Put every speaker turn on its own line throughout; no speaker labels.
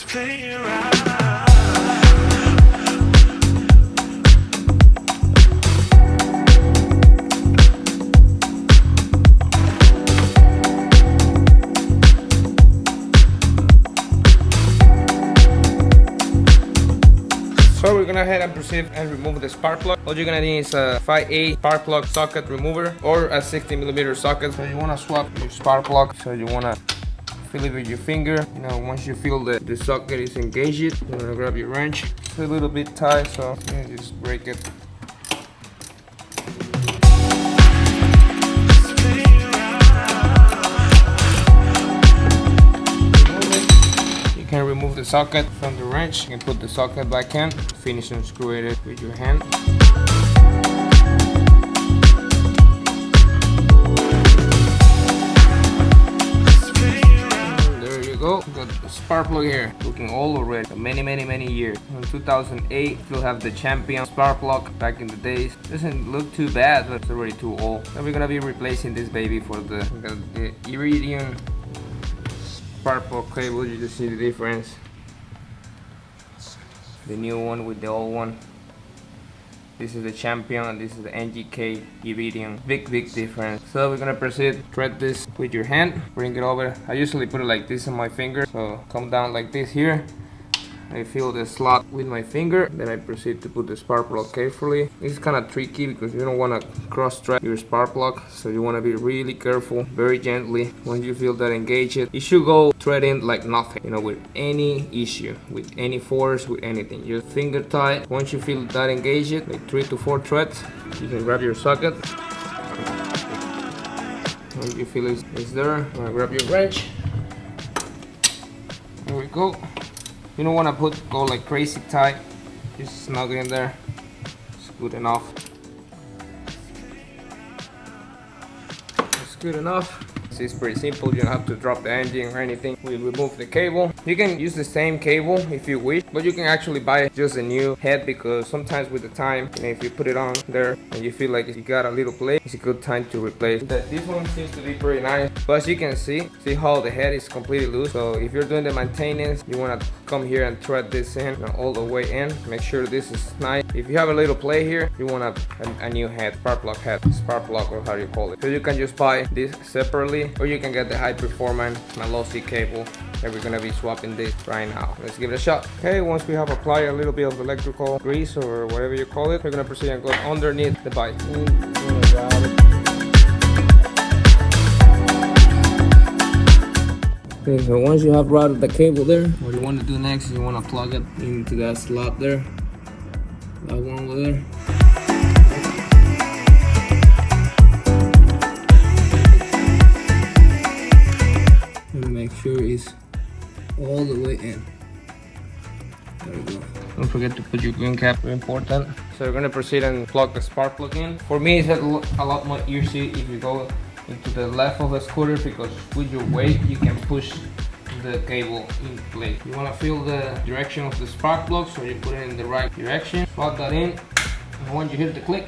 So we're gonna head and proceed and remove the spark plug. All you're gonna need is a 5/8 spark plug socket remover or a 60mm socket. So you wanna swap your spark plug. So you wanna feel it with your finger. You know, once you feel that the socket is engaged, you wanna grab your wrench. It's a little bit tight, so you just break it. You can remove the socket from the wrench. You can put the socket back in, finish and screw it with your hand. There you go. Got the spark plug here, looking old already. For many years. In 2008, you'll have the champion spark plug back in the days. Doesn't look too bad, but it's already too old. So we're gonna be replacing this baby for the Iridium spark plug cable. You just see the difference. The new one with the old one. This is the champion and this is the NGK Iridium. Big difference. So we're gonna proceed. Thread this with your hand. Bring it over. I usually put it like this on my finger. So come down like this here. I feel the slot with my finger, then I proceed to put the spark plug carefully. This is kind of tricky because you don't want to cross thread your spark plug, so you want to be really careful, very gently. Once you feel that engaged, you should go thread in like nothing, you know, with any issue, with any force, with anything. Just finger tight. Once you feel that engaged, like 3 to 4 threads, you can grab your socket. Once you feel it's there, grab your wrench. There we go. You don't want to go like crazy tight, just snug in there. It's good enough. It's good enough. It's pretty simple. You don't have to drop the engine or anything. We remove the cable. You can use the same cable if you wish, but you can actually buy just a new head because sometimes with the time, you know, if you put it on there and you feel like you got a little play, it's a good time to replace. This one seems to be pretty nice, but as you can see how the head is completely loose. So if you're doing the maintenance, you want to come here and thread this in, you know, all the way in. Make sure this is nice. If you have a little play here, you want a new head, spark plug, or how you call it. So you can just buy this separately, or you can get the high performance Malossi cable, and we're gonna be swapping this right now. Let's give it a shot. Okay, once we have applied a little bit of electrical grease or whatever you call it, we're gonna proceed and go underneath the bike. Okay, so once you have routed the cable there, what you want to do next is you want to plug it into that slot there, that one over there. Make sure it's all the way in. There we go. Don't forget to put your green cap, very important. So we're gonna proceed and plug the spark plug in. For me, it's a lot more easy if you go into the left of the scooter because with your weight you can push the cable in place. You wanna feel the direction of the spark plug, so you put it in the right direction. Plug that in, and once you hit the click,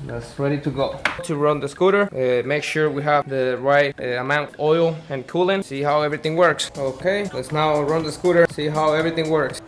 that's ready to go. To run the scooter, make sure we have the right amount of oil and coolant. See how everything works. Okay, let's now run the scooter, see how everything works.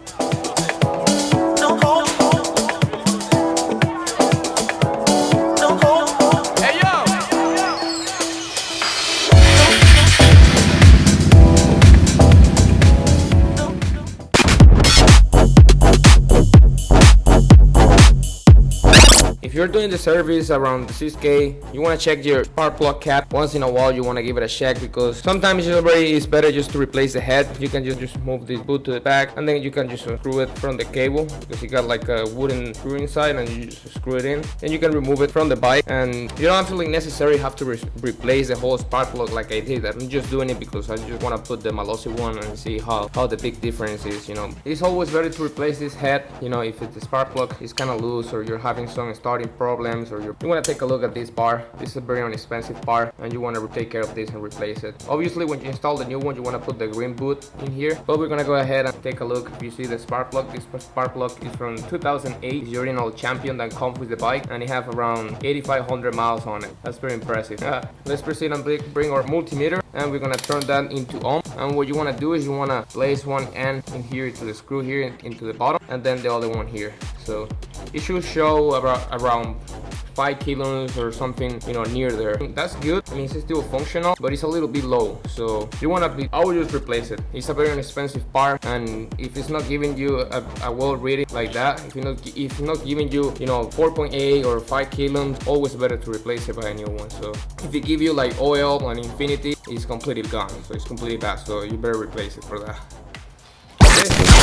If you're doing the service around 6K, you want to check your spark plug cap once in a while. You want to give it a check because sometimes it's better just to replace the head. You can just move this boot to the back and then you can just screw it from the cable because you got like a wooden screw inside and you just screw it in. And you can remove it from the bike and you don't feel necessarily have to replace the whole spark plug like I did. I'm just doing it because I just want to put the Malossi one and see how the big difference is, you know. It's always better to replace this head, you know, if the spark plug is kind of loose or you're having some starting problems or you want to take a look at this bar. This is a very inexpensive bar and you want to take care of this and replace it. Obviously when you install the new one you want to put the green boot in here, but we're gonna go ahead and take a look. If you see the spark plug, this spark plug is from 2008. It's the original champion that comes with the bike and it have around 8,500 miles on it. That's very impressive. Let's proceed and bring our multimeter and we're gonna turn that into on. And what you want to do is you want to place one end in here to the screw here into the bottom, and then the other one here. So it should show around 5 kilos or something, you know, near there. That's good. I mean, it's still functional, but it's a little bit low. So you want to be, I would just replace it. It's a very inexpensive part, and if it's not giving you a well reading like that, if it's not giving you, you know, 4.8 or 5 kilos, always better to replace it by a new one. So if it give you like oil and infinity, it's completely gone. So it's completely bad. So you better replace it for that. Okay.